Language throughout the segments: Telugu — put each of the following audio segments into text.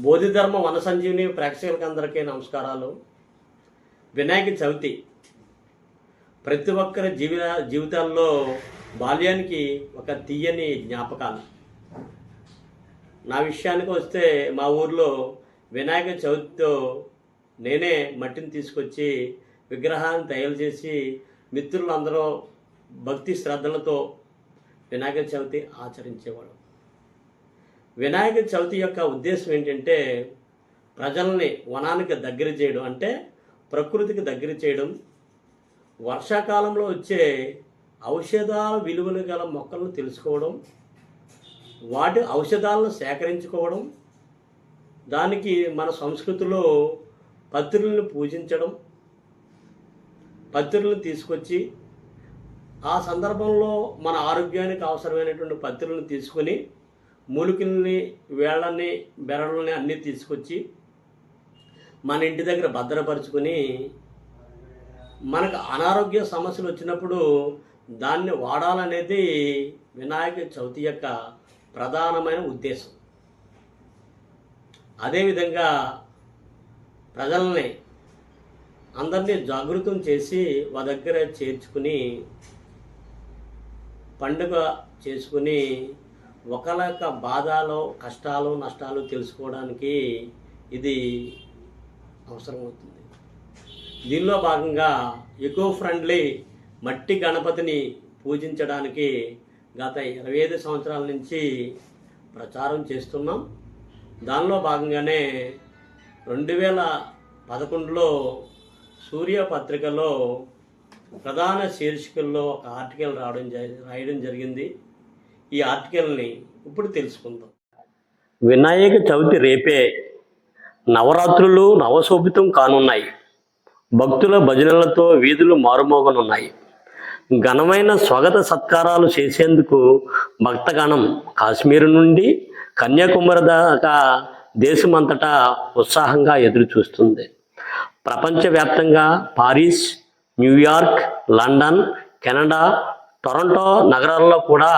బోధిధర్మ వన సంజీవిని ప్రేక్షకులకి అందరికీ నమస్కారాలు. వినాయక చవితి ప్రతి ఒక్కరి జీవితాల్లో బాల్యానికి ఒక తీయని జ్ఞాపకాలు. నా విషయానికి వస్తే మా ఊర్లో వినాయక చవితితో నేనే మట్టిని తీసుకొచ్చి విగ్రహాన్ని తయారు చేసి మిత్రులందరూ భక్తి శ్రద్ధలతో వినాయక చవితి ఆచరించేవాడు. వినాయక చవితి యొక్క ఉద్దేశం ఏంటంటే ప్రజల్ని వనానికి దగ్గర చేయడం, అంటే ప్రకృతికి దగ్గర చేయడం. వర్షాకాలంలో వచ్చే ఔషధాల విలువలు గల మొక్కలను తెలుసుకోవడం, వాటి ఔషధాలను సేకరించుకోవడం, దానికి మన సంస్కృతిలో పత్రులను పూజించడం, పత్రులను తీసుకొచ్చి ఆ సందర్భంలో మన ఆరోగ్యానికి అవసరమైనటువంటి పత్రులను తీసుకొని మూలికల్ని, వేళ్ళని, బెరళ్ళని అన్నీ తీసుకొచ్చి మన ఇంటి దగ్గర భద్రపరుచుకొని మనకు అనారోగ్య సమస్యలు వచ్చినప్పుడు దాన్ని వాడాలనేది వినాయక చవితి యొక్క ప్రధానమైన ఉద్దేశం. అదేవిధంగా ప్రజల్ని అందరినీ జాగృతం చేసి వాళ్ళ దగ్గర చేర్చుకుని పండుగ చేసుకుని ఒకళ్ళ యొక్క బాధలు, కష్టాలు, నష్టాలు తెలుసుకోవడానికి ఇది అవసరమవుతుంది. దీనిలో భాగంగా ఎకో ఫ్రెండ్లీ మట్టి గణపతిని పూజించడానికి గత 25 సంవత్సరాల నుంచి ప్రచారం చేస్తున్నాం. దానిలో భాగంగానే 2011లో సూర్య పత్రికలో ప్రధాన శీర్షికల్లో ఒక ఆర్టికల్ రాయడం జరిగింది. ఈ ఆర్టికల్ని ఇప్పుడు తెలుసుకుందాం. వినాయక చవితి రేపే, నవరాత్రులు నవశోభితం కానున్నాయి. భక్తుల భజనలతో వీధులు మారుమోగనున్నాయి. ఘనమైన స్వాగత సత్కారాలు చేసేందుకు భక్తగణం కాశ్మీర్ నుండి కన్యాకుమారి దాకా దేశమంతటా ఉత్సాహంగా ఎదురు చూస్తుంది. ప్రపంచవ్యాప్తంగా Paris, New York, London, Canada, Toronto నగరాల్లో కూడా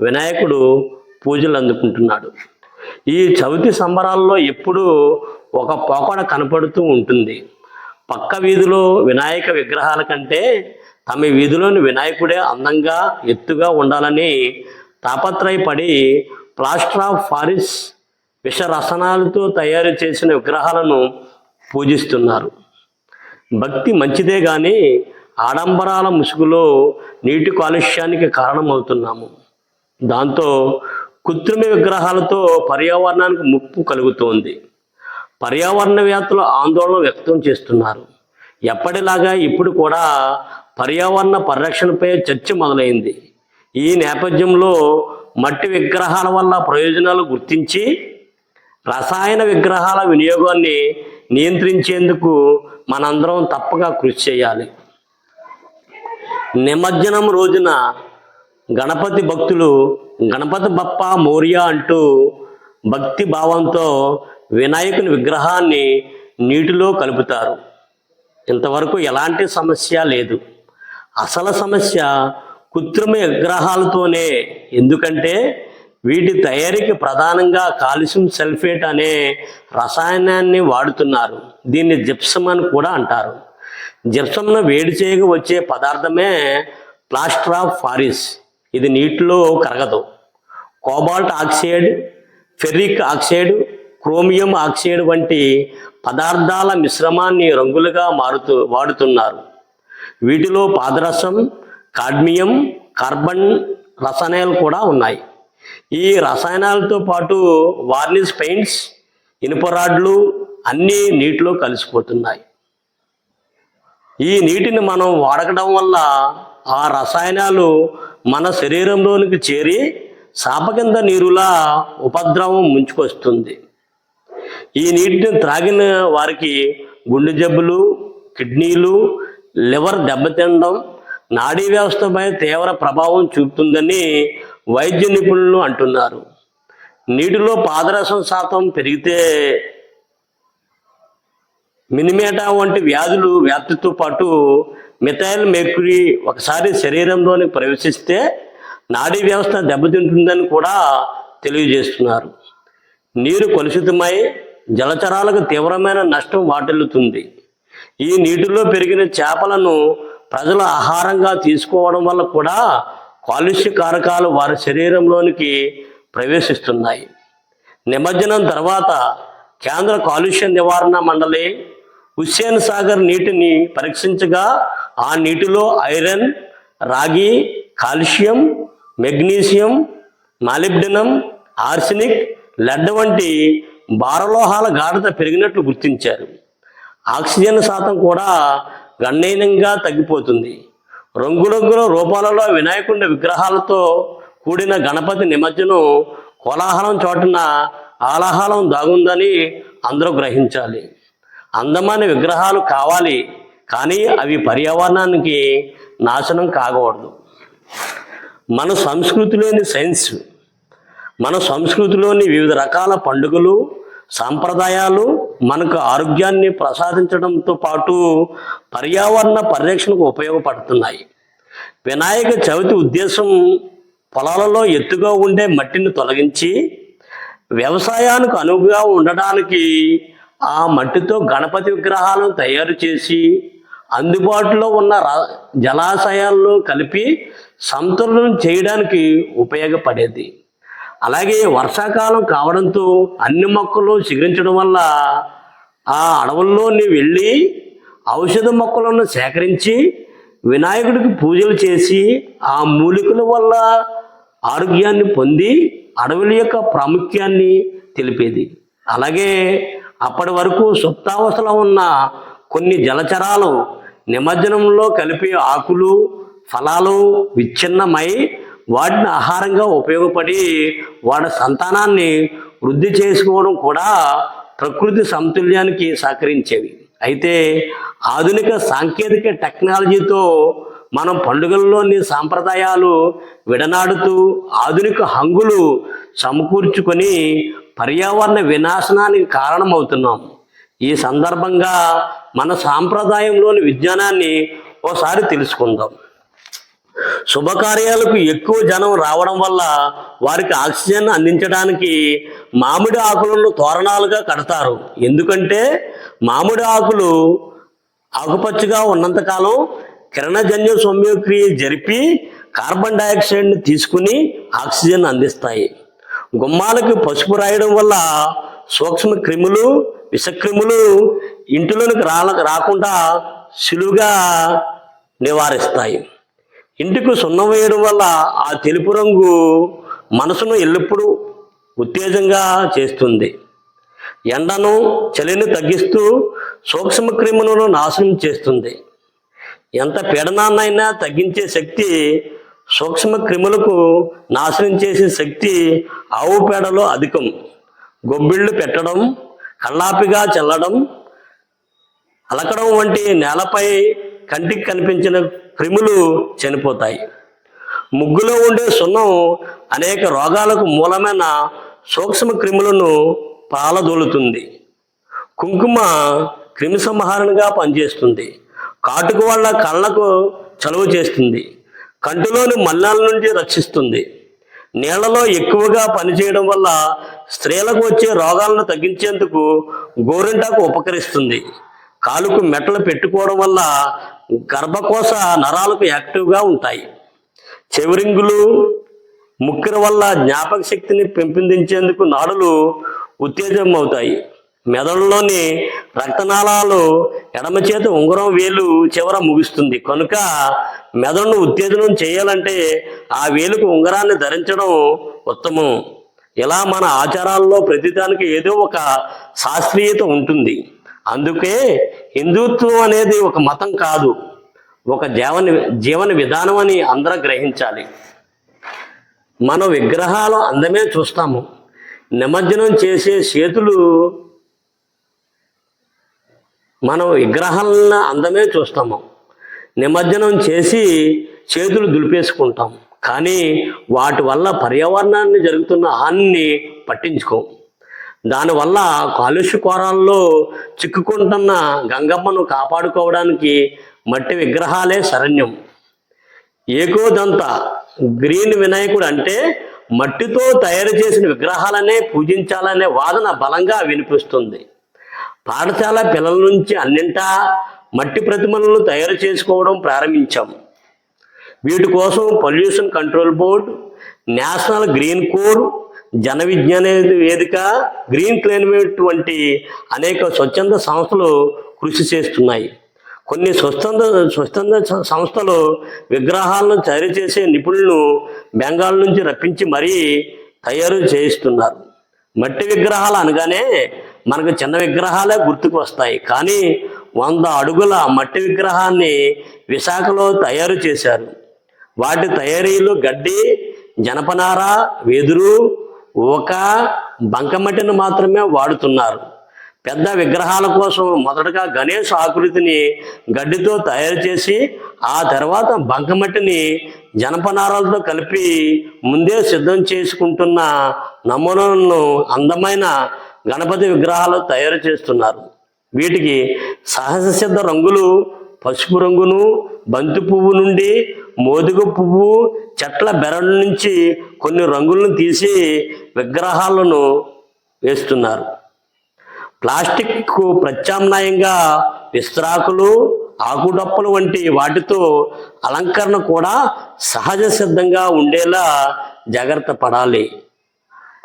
వినాయకుడు పూజలు అందుకుంటున్నాడు. ఈ చవితి సంబరాల్లో ఎప్పుడూ ఒక పోకడ కనపడుతూ ఉంటుంది. పక్క వీధిలో వినాయక విగ్రహాల కంటే తమ వీధిలోని వినాయకుడే అందంగా, ఎత్తుగా ఉండాలని తాపత్రయపడి ప్లాస్టర్ ఆఫ్ పారిస్ విషరసనాలతో తయారు చేసిన విగ్రహాలను పూజిస్తున్నారు. భక్తి మంచిదే కానీ ఆడంబరాల ముసుగులో నీటి కాలుష్యానికి కారణమవుతున్నాము. దాంతో కృత్రిమ విగ్రహాలతో పర్యావరణానికి ముప్పు కలుగుతోంది. పర్యావరణవేత్తలు ఆందోళన వ్యక్తం చేస్తున్నారు. ఎప్పటిలాగా ఇప్పుడు కూడా పర్యావరణ పరిరక్షణపై చర్చ మొదలైంది. ఈ నేపథ్యంలో మట్టి విగ్రహాల వల్ల ప్రయోజనాలు గుర్తించి రసాయన విగ్రహాల వినియోగాన్ని నియంత్రించేందుకు మనందరం తప్పక కృషి చేయాలి. నిమజ్జనం రోజున గణపతి భక్తులు గణపతి బప్ప మోరియా అంటూ భక్తి భావంతో వినాయకుని విగ్రహాన్ని నీటిలో కలుపుతారు. ఇంతవరకు ఎలాంటి సమస్య లేదు. అసలు సమస్య కృత్రిమ విగ్రహాలతోనే. ఎందుకంటే వీటి తయారీకి ప్రధానంగా కాల్షియం సల్ఫేట్ అనే రసాయనాన్ని వాడుతున్నారు. దీన్ని జిప్సమ్ అని కూడా అంటారు. జిప్సమ్ను వేడి చేయగా వచ్చే పదార్థమే ప్లాస్టర్ ఆఫ్ పారిస్. ఇది నీటిలో కరగదు. Cobalt oxide, ferric oxide, chromium oxide వంటి పదార్థాల మిశ్రమాన్ని రంగులుగా వాడుతున్నారు. వీటిలో పాదరసం, కాడ్మియం, కార్బన్ రసాయనాలు కూడా ఉన్నాయి. ఈ రసాయనాలతో పాటు వార్నిష్ పెయింట్స్, ఇనుప రాడ్లు అన్నీ నీటిలో కలిసిపోతున్నాయి. ఈ నీటిని మనం వాడకడం వల్ల ఆ రసాయనాలు మన శరీరంలోనికి చేరి సాప కింద నీరులా ఉపద్రవం ముంచుకొస్తుంది. ఈ నీటిని త్రాగిన వారికి గుండె జబ్బులు, కిడ్నీలు, లివర్ దెబ్బతినడం, నాడీ వ్యవస్థపై తీవ్ర ప్రభావం చూపుతుందని వైద్య నిపుణులు అంటున్నారు. నీటిలో పాదరసం శాతం పెరిగితే మినిమేటా వంటి వ్యాధులు వ్యాప్తితో పాటు మిథైల్ మెర్క్యూరీ ఒకసారి శరీరంలోకి ప్రవేశిస్తే నాడీ వ్యవస్థ దెబ్బతింటుందని కూడా తెలియజేస్తున్నారు. నీరు కలుషితమై జలచరాలకు తీవ్రమైన నష్టం వాటిల్లుతుంది. ఈ నీటిలో పెరిగిన చేపలను ప్రజలు ఆహారంగా తీసుకోవడం వల్ల కూడా కాలుష్య కారకాలు వారి శరీరంలోనికి ప్రవేశిస్తున్నాయి. నిమజ్జనం తర్వాత కేంద్ర కాలుష్య నివారణ మండలి హుస్సేన్ సాగర్ నీటిని పరీక్షించగా ఆ నీటిలో ఐరన్, రాగి, calcium, magnesium, molybdenum, arsenic, lead వంటి భారలోహాల గాఢత పెరిగినట్లు గుర్తించారు. ఆక్సిజన్ శాతం కూడా గణనీయంగా తగ్గిపోతుంది. రంగురంగుల రూపాలలో వినాయకుడి విగ్రహాలతో కూడిన గణపతి నిమజ్జనం కోలాహలం చోటున ఆలాహలం దాగుందని అందరూ గ్రహించాలి. అందమైన విగ్రహాలు కావాలి, కానీ అవి పర్యావరణానికి నాశనం కాకూడదు. మన సంస్కృతిలోని సైన్స్, మన సంస్కృతిలోని వివిధ రకాల పండుగలు, సాంప్రదాయాలు మనకు ఆరోగ్యాన్ని ప్రసాదించడంతో పాటు పర్యావరణ పరిరక్షణకు ఉపయోగపడుతున్నాయి. వినాయక చవితి ఉద్దేశం పొలాలలో ఎత్తుగా ఉండే మట్టిని తొలగించి వ్యవసాయానికి అనువుగా ఉండడానికి ఆ మట్టితో గణపతి విగ్రహాలను తయారు చేసి అందుబాటులో ఉన్న జలాశయాల్లో కలిపి సంతులనం చేయడానికి ఉపయోగపడేది. అలాగే వర్షాకాలం కావడంతో అన్ని మొక్కలు చిగురించడం వల్ల ఆ అడవుల్లోని వెళ్ళి ఔషధ మొక్కలను సేకరించి వినాయకుడికి పూజలు చేసి ఆ మూలికల వల్ల ఆరోగ్యాన్ని పొంది అడవుల యొక్క ప్రాముఖ్యాన్ని తెలిపేది. అలాగే అప్పటి వరకు సుప్తావస్థలో ఉన్న కొన్ని జలచరాలు నిమజ్జనంలో కలిపే ఆకులు, ఫలాలు విచ్ఛిన్నమై వాటిని ఆహారంగా ఉపయోగపడి వాడి సంతానాన్ని వృద్ధి చేసుకోవడం కూడా ప్రకృతి సమతుల్యానికి సహకరించేవి. అయితే ఆధునిక సాంకేతిక టెక్నాలజీతో మనం పండుగల్లోని సాంప్రదాయాలు విడనాడుతూ ఆధునిక హంగులు సమకూర్చుకొని పర్యావరణ వినాశనానికి కారణమవుతున్నాం. ఈ సందర్భంగా మన సాంప్రదాయంలోని విజ్ఞానాన్ని ఓసారి తెలుసుకుందాం. శుభకార్యాలకు ఎక్కువ జనం రావడం వల్ల వారికి ఆక్సిజన్ అందించడానికి మామిడి ఆకులను తోరణాలుగా కడతారు. ఎందుకంటే మామిడి ఆకులు ఆకుపచ్చగా ఉన్నంతకాలం కిరణజన్య సౌమ్యక్రియ జరిపి కార్బన్ డైఆక్సైడ్ని తీసుకుని ఆక్సిజన్ అందిస్తాయి. గుమ్మాలకి పసుపు రాయడం వల్ల సూక్ష్మ క్రిములు, విషక్రిములు ఇంటిలోనికి రాకుండా సులువుగా నివారిస్తాయి. ఇంటికి సున్నం వేయడం వల్ల ఆ తెలుపు రంగు మనసును ఎల్లప్పుడూ ఉత్తేజంగా చేస్తుంది. ఎండను, చలిని తగ్గిస్తూ సూక్ష్మ క్రిములను నాశనం చేస్తుంది. ఎంత పీడనాన్నైనా తగ్గించే శక్తి సూక్ష్మ క్రిములకు నాశనం చేసే శక్తి ఆవు పేడలో అధికం. గొబ్బిళ్ళు పెట్టడం, కళ్ళాపిగా చల్లడం, అలకడం వంటి నేలపై కంటికి కనిపించిన క్రిములు చనిపోతాయి. ముగ్గులో ఉండే సున్నం అనేక రోగాలకు మూలమైన సూక్ష్మ క్రిములను పాలదోలుతుంది. కుంకుమ క్రిమి సంహారణగా పనిచేస్తుంది. కాటుకు వల్ల కళ్ళకు చలువ చేస్తుంది. కంటిలోని మలినాల నుండి రక్షిస్తుంది. నీళ్లలో ఎక్కువగా పనిచేయడం వల్ల స్త్రీలకు వచ్చే రోగాలను తగ్గించేందుకు గోరింటాకు ఉపకరిస్తుంది. కాలుకు మెట్టలు పెట్టుకోవడం వల్ల గర్భకోశ నరాలకు యాక్టివ్గా ఉంటాయి. చెవిరింగులు, ముక్కెర వల్ల జ్ఞాపక శక్తిని పెంపొందించేందుకు నాడులు ఉత్తేజం అవుతాయి. మెదడులోని రక్తనాళాలు ఎడమ చేతి ఉంగరం వేలు చివర ముగుస్తుంది. కనుక మెదడును ఉత్తేజనం చేయాలంటే ఆ వేలుకు ఉంగరాన్ని ధరించడం ఉత్తమం. ఇలా మన ఆచారాల్లో ప్రతిదానికి ఏదో ఒక శాస్త్రీయత ఉంటుంది. అందుకే హిందుత్వం అనేది ఒక మతం కాదు, ఒక జీవన విధానం అని అందరూ గ్రహించాలి. మనం విగ్రహాలు అందమే చూస్తాము. నిమజ్జనం చేసే చేతులు, మనం విగ్రహాలను అందమే చూస్తాము. నిమజ్జనం చేసి చేతులు దులిపేసుకుంటాం. కానీ వాటి వల్ల పర్యావరణాన్ని జరుగుతున్న హానిని పట్టించుకోం. దానివల్ల కాలుష్య కోరాల్లో చిక్కుకుంటున్న గంగమ్మను కాపాడుకోవడానికి మట్టి విగ్రహాలే శరణ్యం. ఏకోదంత గ్రీన్ వినాయకుడు అంటే మట్టితో తయారు చేసిన విగ్రహాలనే పూజించాలనే వాదన బలంగా వినిపిస్తుంది. పాఠశాల పిల్లల నుంచి అన్నింటా మట్టి ప్రతిమలను తయారు చేసుకోవడం ప్రారంభించాం. వీటి కోసం pollution control board, national green code, Jana Vignana వేదిక, గ్రీన్ క్లైమేట్ వంటి అనేక స్వచ్ఛంద సంస్థలు కృషి చేస్తున్నాయి. కొన్ని స్వచ్ఛంద సంస్థలు విగ్రహాలను తయారు చేసే నిపుణులను బెంగాల్ నుంచి రప్పించి మరీ తయారు చేయిస్తున్నారు. మట్టి విగ్రహాలు అనగానే మనకు చిన్న విగ్రహాలే గుర్తుకు వస్తాయి. కానీ 100 అడుగుల మట్టి విగ్రహాన్ని విశాఖలో తయారు చేశారు. వాటి తయారీలో గడ్డి, జనపనార, వెదురు, ఊక, బంకమట్టిని మాత్రమే వాడుతున్నారు. పెద్ద విగ్రహాల కోసం మొదటగా గణేష్ ఆకృతిని గడ్డితో తయారు చేసి ఆ తర్వాత బంకమట్టిని జనపనారాలతో కలిపి ముందే సిద్ధం చేసుకుంటున్న నమూనాలను అందమైన గణపతి విగ్రహాలు తయారు చేస్తున్నారు. వీటికి సహజ సిద్ధ రంగులు పసుపు రంగును, బంతి పువ్వు నుండి మోదుగ పువ్వు, చెట్ల బెరడు నుంచి కొన్ని రంగులను తీసి విగ్రహాలను వేస్తున్నారు. ప్లాస్టిక్ ప్రత్యామ్నాయంగా విస్తరాకులు, ఆకుడప్పలు వంటి వాటితో అలంకరణ కూడా సహజ సిద్ధంగా ఉండేలా జాగ్రత్త పడాలి.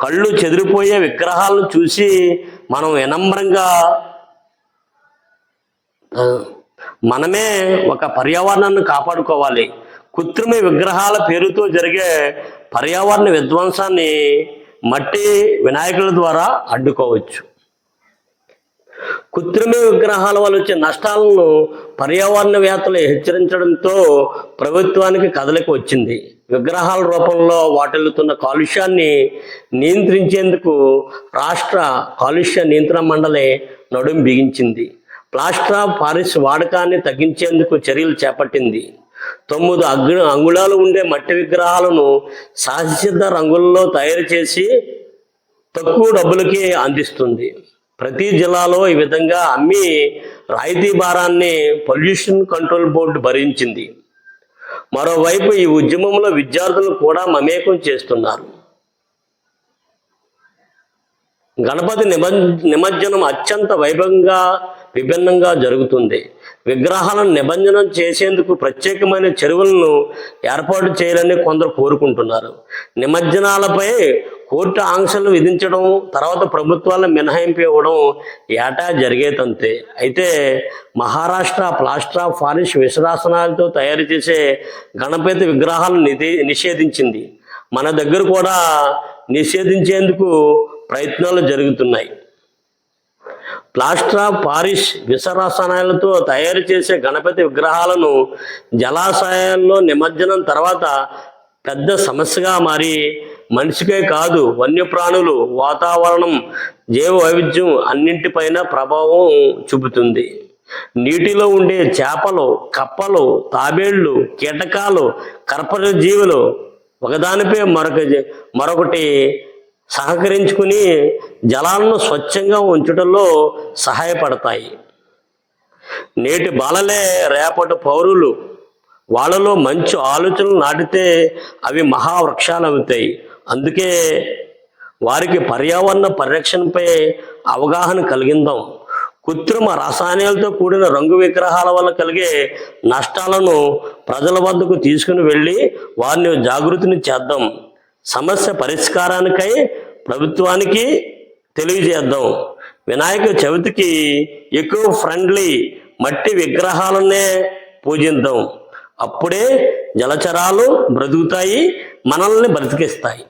కళ్ళు చెదిరిపోయే విగ్రహాలను చూసి మనం వినమ్రంగా మనమే ఒక పర్యావరణాన్ని కాపాడుకోవాలి. కృత్రిమ విగ్రహాల పేరుతో జరిగే పర్యావరణ విధ్వంసాన్ని మట్టి వినాయకుల ద్వారా అడ్డుకోవచ్చు. కృత్రిమ విగ్రహాల వల్ల వచ్చే నష్టాలను పర్యావరణవేత్తలు హెచ్చరించడంతో ప్రభుత్వానికి కదలిక వచ్చింది. విగ్రహాల రూపంలో వాటిల్లుతున్న కాలుష్యాన్ని నియంత్రించేందుకు రాష్ట్ర కాలుష్య నియంత్రణ మండలి నడుం బిగించింది. ప్లాస్టర్ ఆఫ్ పారిస్ వాడకాన్ని తగ్గించేందుకు చర్యలు చేపట్టింది. 9 అంగుళాలు ఉండే మట్టి విగ్రహాలను సహజసిద్ధ రంగుల్లో తయారు చేసి తక్కువ డబ్బులకి అందిస్తుంది. ప్రతి జిల్లాలో ఈ విధంగా అమ్మి రాయితీ భారాన్ని పొల్యూషన్ కంట్రోల్ బోర్డు భరించింది. మరోవైపు ఈ ఉద్యమంలో విద్యార్థులు కూడా మమేకం చేస్తున్నారు. గణపతి నిమజ్జనం అత్యంత వైభవంగా విభిన్నంగా జరుగుతుంది. విగ్రహాలను నిమజ్జనం చేసేందుకు ప్రత్యేకమైన చెరువులను ఏర్పాటు చేయాలని కొందరు కోరుకుంటున్నారు. నిమజ్జనాలపై కోర్టు ఆంక్షలు విధించడం, తర్వాత ప్రభుత్వాలను మినహాయింపు ఇవ్వడం ఏటా జరిగేదంతే. అయితే మహారాష్ట్ర ప్లాస్టర్ ఆఫ్ పారిస్ విశ్వాసనాలతో తయారు చేసే గణపతి విగ్రహాలను నిషేధించింది. మన దగ్గర కూడా నిషేధించేందుకు ప్రయత్నాలు జరుగుతున్నాయి. ప్లాస్టర్ ఆఫ్ పారిస్ విషరసాయనాలతో తయారు చేసే గణపతి విగ్రహాలను జలాశయాల్లో నిమజ్జనం తర్వాత పెద్ద సమస్యగా మారి మనిషికే కాదు వన్యప్రాణులు, వాతావరణం, జీవ వైవిధ్యం అన్నింటిపైన ప్రభావం చూపుతుంది. నీటిలో ఉండే చేపలు, కప్పలు, తాబేళ్లు, కీటకాలు, కర్పర జీవులు ఒకదానిపై మరొకటి సహకరించుకుని జలాలను స్వచ్ఛంగా ఉంచడంలో సహాయపడతాయి. నేటి బాలలే రేపటి పౌరులు. వాళ్ళలో మంచి ఆలోచనలు నాటితే అవి మహావృక్షాలు అవుతాయి. అందుకే వారికి పర్యావరణ పరిరక్షణపై అవగాహన కలిగిందాం. కృత్రిమ రసాయనాలతో కూడిన రంగు విగ్రహాల వల్ల కలిగే నష్టాలను ప్రజల వద్దకు తీసుకుని వెళ్ళి వారిని జాగృతిని చేద్దాం. సమస్య పరిష్కారానికై ప్రభుత్వానికి తెలియజేద్దాం. వినాయక చవితికి ఎకో ఫ్రెండ్లీ మట్టి విగ్రహాలనే పూజిద్దాం. అప్పుడే జలచరాలు బ్రతుకుతాయి, మనల్ని బ్రతికిస్తాయి.